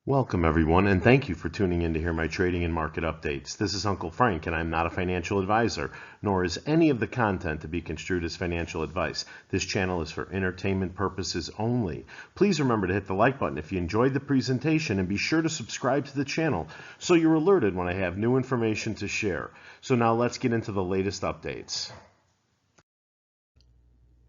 Welcome everyone, and thank you for tuning in to hear my trading and market updates. This is Uncle Frank, and I'm not a financial advisor, nor is any of the content to be construed as financial advice. This channel is for entertainment purposes only. Please remember to hit the like button if you enjoyed the presentation, and be sure to subscribe to the channel so you're alerted when I have new information to share. So now let's get into the latest updates.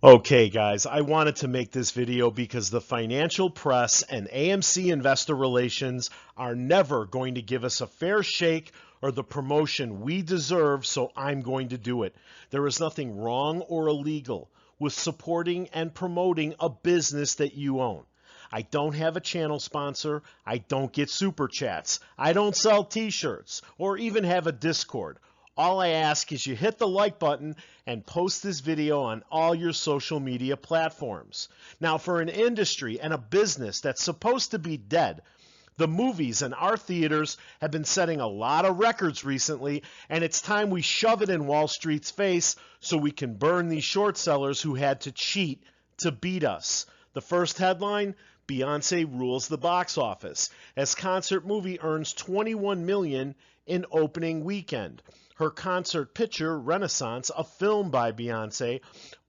Okay guys, I wanted to make this video because the financial press and AMC Investor Relations are never going to give us a fair shake or the promotion we deserve, so I'm going to do it. There is nothing wrong or illegal with supporting and promoting a business that you own. I don't have a channel sponsor, I don't get super chats, I don't sell t-shirts or even have a Discord. All I ask is you hit the like button and post this video on all your social media platforms. Now, for an industry and a business that's supposed to be dead, the movies in our theaters have been setting a lot of records recently, and it's time we shove it in Wall Street's face so we can burn these short sellers who had to cheat to beat us. The first headline, Beyonce rules the box office as concert movie earns $21 million in opening weekend. Her concert picture, Renaissance, a film by Beyonce,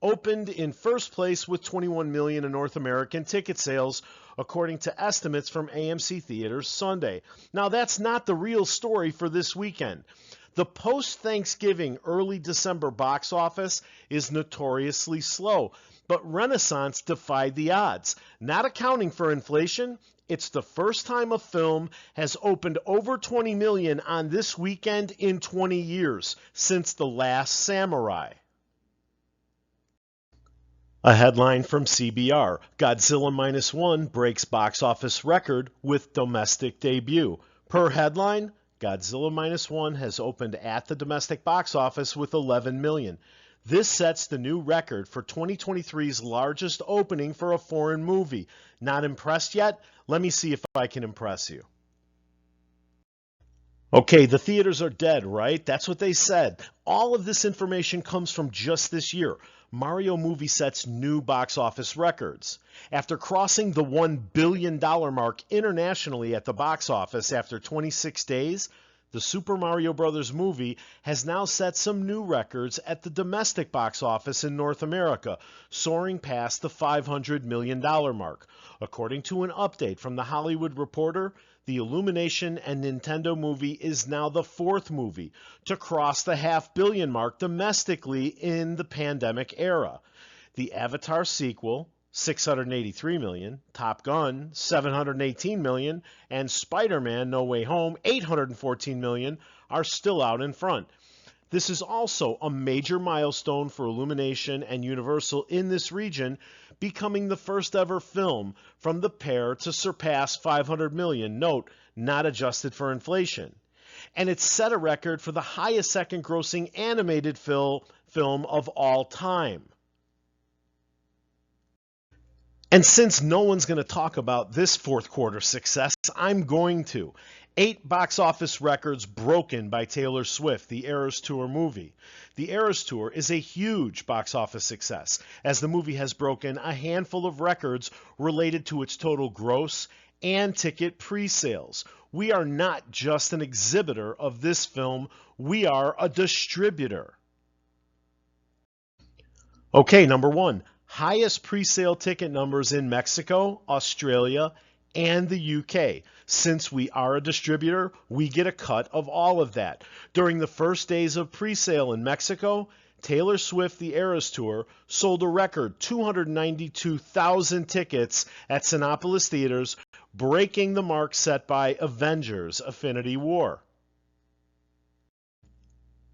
opened in first place with $21 million in North American ticket sales, according to estimates from AMC Theaters Sunday. Now, that's not the real story for this weekend. The post-Thanksgiving early December box office is notoriously slow, but Renaissance defied the odds. Not accounting for inflation, it's the first time a film has opened over $20 million on this weekend in 20 years, since The Last Samurai. A headline from CBR, Godzilla Minus One breaks box office record with domestic debut. Per headline, Godzilla Minus One has opened at the domestic box office with $11 million. This sets the new record for 2023's largest opening for a foreign movie. Not impressed yet? Let me see if I can impress you. Okay, the theaters are dead, right? That's what they said. All of this information comes from just this year. Mario movie sets new box office records. After crossing the $1 billion mark internationally at the box office after 26 days, the Super Mario Bros. Movie has now set some new records at the domestic box office in North America, soaring past the $500 million mark. According to an update from The Hollywood Reporter, the Illumination and Nintendo movie is now the fourth movie to cross the $500 million mark domestically in the pandemic era. The Avatar sequel, $683 million, Top Gun, $718 million, and Spider-Man No Way Home, $814 million, are still out in front. This is also a major milestone for Illumination and Universal in this region, becoming the first ever film from the pair to surpass $500 million, note, not adjusted for inflation. And it set a record for the highest second-grossing animated film of all time. And since no one's going to talk about this fourth quarter success, I'm going to. 8 box office records broken by Taylor Swift, the Eras Tour movie. The Eras Tour is a huge box office success, as the movie has broken a handful of records related to its total gross and ticket pre-sales. We are not just an exhibitor of this film, we are a distributor. Okay, number 1. Highest pre-sale ticket numbers in Mexico, Australia, and the UK. Since we are a distributor, we get a cut of all of that. During the first days of pre-sale in Mexico, Taylor Swift The Eras Tour sold a record 292,000 tickets at Cinépolis Theaters, breaking the mark set by Avengers: Infinity War.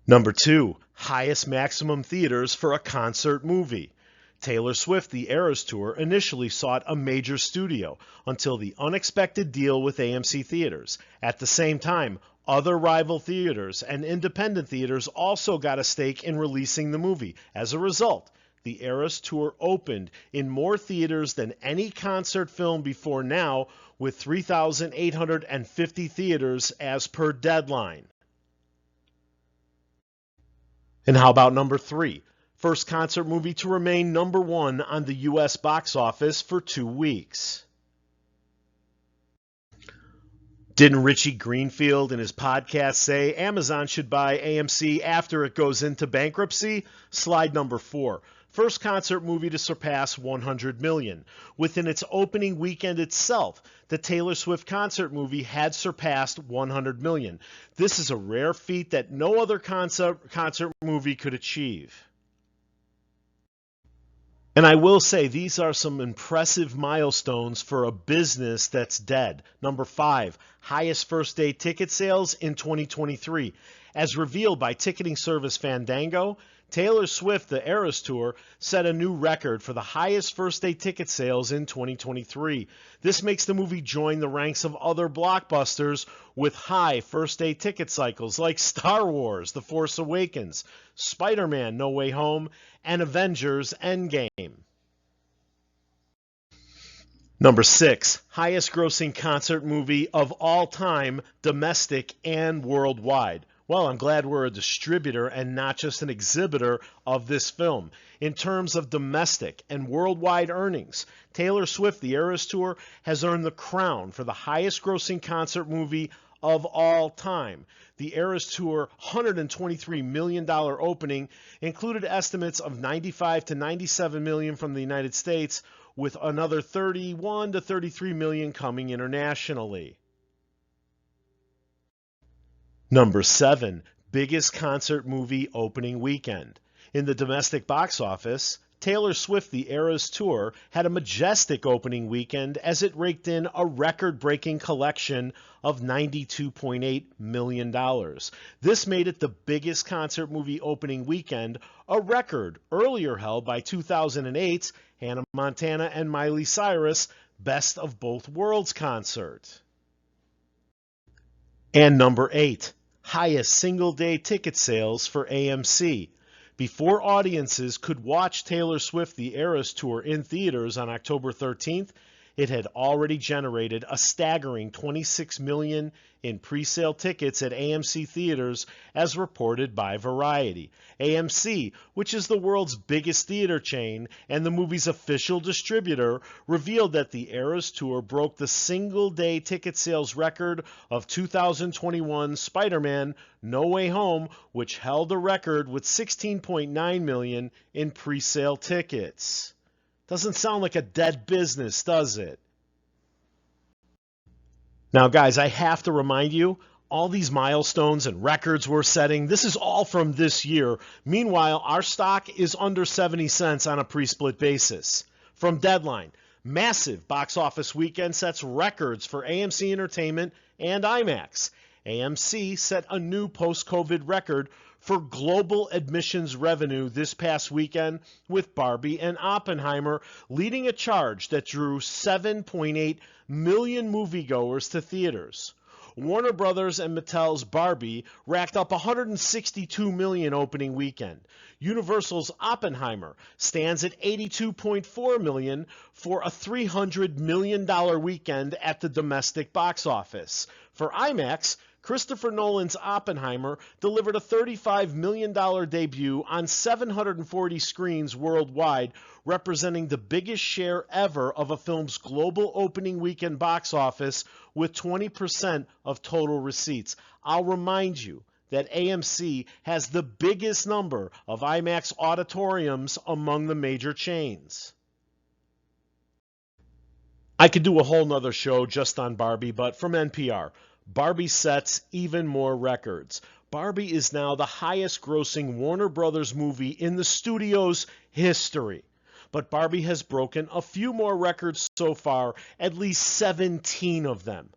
Number 2. Highest maximum theaters for a concert movie. Taylor Swift The Eras Tour initially sought a major studio until the unexpected deal with AMC Theaters. At the same time, other rival theaters and independent theaters also got a stake in releasing the movie. As a result, The Eras Tour opened in more theaters than any concert film before now, with 3,850 theaters as per deadline. And how about number 3? First concert movie to remain number 1 on the U.S. box office for 2 weeks. Didn't Richie Greenfield in his podcast say Amazon should buy AMC after it goes into bankruptcy? Slide number 4. First concert movie to surpass 100 million. Within its opening weekend itself, the Taylor Swift concert movie had surpassed 100 million. This is a rare feat that no other concert movie could achieve. And I will say these are some impressive milestones for a business that's dead. Number 5, highest first day ticket sales in 2023. As revealed by ticketing service Fandango, Taylor Swift, the Eras Tour, set a new record for the highest first day ticket sales in 2023. This makes the movie join the ranks of other blockbusters with high first day ticket cycles like Star Wars, The Force Awakens, Spider-Man, No Way Home, and Avengers Endgame. Number 6, highest grossing concert movie of all time, domestic and worldwide. Well, I'm glad we're a distributor and not just an exhibitor of this film. In terms of domestic and worldwide earnings, Taylor Swift, the Eras Tour, has earned the crown for the highest grossing concert movie of all time. The Eras Tour $123 million opening included estimates of 95 to 97 million from the United States, with another 31 to 33 million coming internationally. Number 7, biggest concert movie opening weekend. In the domestic box office, Taylor Swift, the Eras Tour, had a majestic opening weekend as it raked in a record-breaking collection of $92.8 million. This made it the biggest concert movie opening weekend, a record earlier held by 2008's Hannah Montana and Miley Cyrus' Best of Both Worlds concert. And number 8, highest single-day ticket sales for AMC. Before audiences could watch Taylor Swift, the Eras Tour in theaters on October 13th, it had already generated a staggering 26 million in pre-sale tickets at AMC theaters, as reported by Variety. AMC, which is the world's biggest theater chain and the movie's official distributor, revealed that the Eras Tour broke the single-day ticket sales record of 2021 Spider-Man No Way Home, which held a record with 16.9 million in pre-sale tickets. Doesn't sound like a dead business, does it? Now, guys, I have to remind you, all these milestones and records we're setting, this is all from this year. Meanwhile, our stock is under 70 cents on a pre-split basis. From Deadline, massive box office weekend sets records for AMC Entertainment and IMAX. AMC set a new post-COVID record for global admissions revenue this past weekend, with Barbie and Oppenheimer leading a charge that drew 7.8 million moviegoers to theaters. Warner Brothers and Mattel's Barbie racked up 162 million opening weekend. Universal's Oppenheimer stands at 82.4 million for a $300 million weekend at the domestic box office. For IMAX, Christopher Nolan's Oppenheimer delivered a $35 million debut on 740 screens worldwide, representing the biggest share ever of a film's global opening weekend box office, with 20% of total receipts. I'll remind you that AMC has the biggest number of IMAX auditoriums among the major chains. I could do a whole nother show just on Barbie, but from NPR, Barbie sets even more records. Barbie is now the highest grossing Warner Brothers movie in the studio's history. But Barbie has broken a few more records so far, at least 17 of them.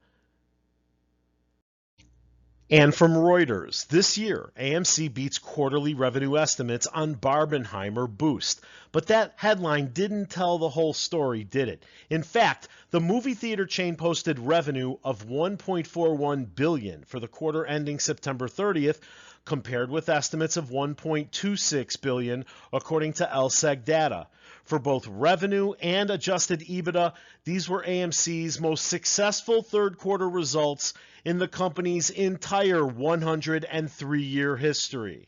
And from Reuters, this year, AMC beats quarterly revenue estimates on Barbenheimer Boost. But that headline didn't tell the whole story, did it? In fact, the movie theater chain posted revenue of $1.41 billion for the quarter ending September 30th, compared with estimates of $1.26 billion, according to LSEG data. For both revenue and adjusted EBITDA, these were AMC's most successful third quarter results in the company's entire 103-year history.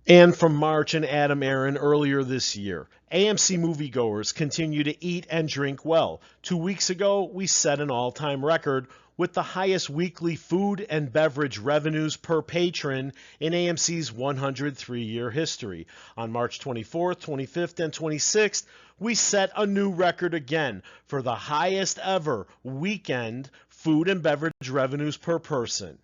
And from March and Adam Aaron earlier this year, AMC moviegoers continue to eat and drink well. 2 weeks ago, we set an all-time record with the highest weekly food and beverage revenues per patron in AMC's 103-year history. On March 24th, 25th, and 26th, we set a new record again for the highest ever weekend food and beverage revenues per person.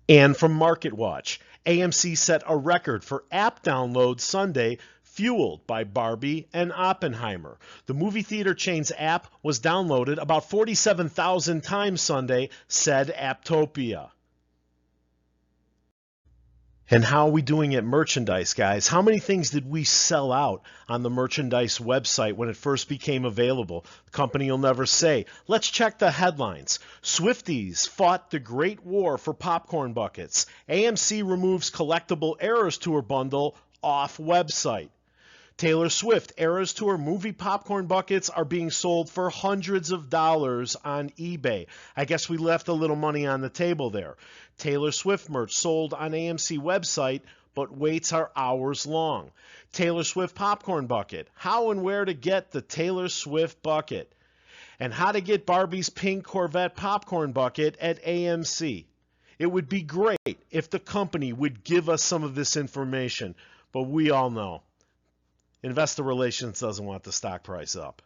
And from MarketWatch, AMC set a record for app downloads Sunday, fueled by Barbie and Oppenheimer. The movie theater chain's app was downloaded about 47,000 times Sunday, said Apptopia. And how are we doing at merchandise, guys? How many things did we sell out on the merchandise website when it first became available? The company will never say. Let's check the headlines. Swifties fought the Great War for popcorn buckets. AMC removes collectible Eras Tour bundle off website. Taylor Swift Eras Tour movie popcorn buckets are being sold for hundreds of dollars on eBay. I guess we left a little money on the table there. Taylor Swift merch sold on AMC website, but waits are hours long. Taylor Swift popcorn bucket. How and where to get the Taylor Swift bucket. And how to get Barbie's pink Corvette popcorn bucket at AMC. It would be great if the company would give us some of this information, but we all know Investor Relations doesn't want the stock price up.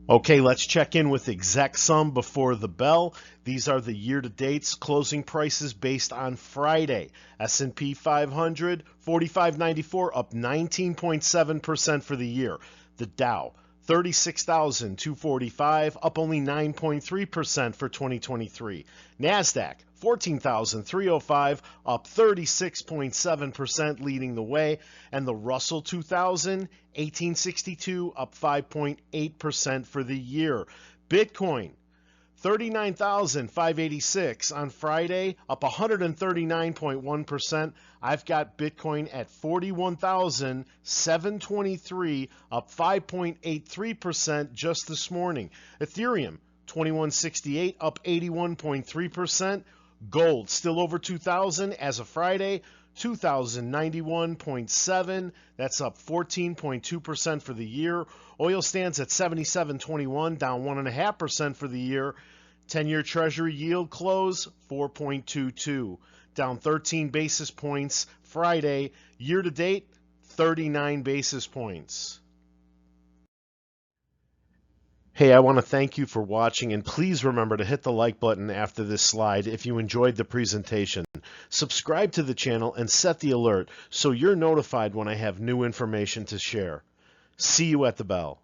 Okay, let's check in with exec sum before the bell. These are the year-to-dates closing prices based on Friday. S&P 500, 45.94, up 19.7% for the year. The Dow, 36,245, up only 9.3% for 2023. NASDAQ, 14,305, up 36.7%, leading the way. And the Russell 2000, 1862, up 5.8% for the year. Bitcoin, 39,586 on Friday, up 139.1%. I've got Bitcoin at 41,723, up 5.83% just this morning. Ethereum, 2168, up 81.3%. Gold, still over 2,000 as of Friday, 2,091.7. That's up 14.2% for the year. Oil stands at 77.21, down 1.5% for the year. 10-year Treasury yield close, 4.22, down 13 basis points Friday. Year to date, 39 basis points. Hey, I want to thank you for watching, and please remember to hit the like button after this slide if you enjoyed the presentation. Subscribe to the channel and set the alert so you're notified when I have new information to share. See you at the bell.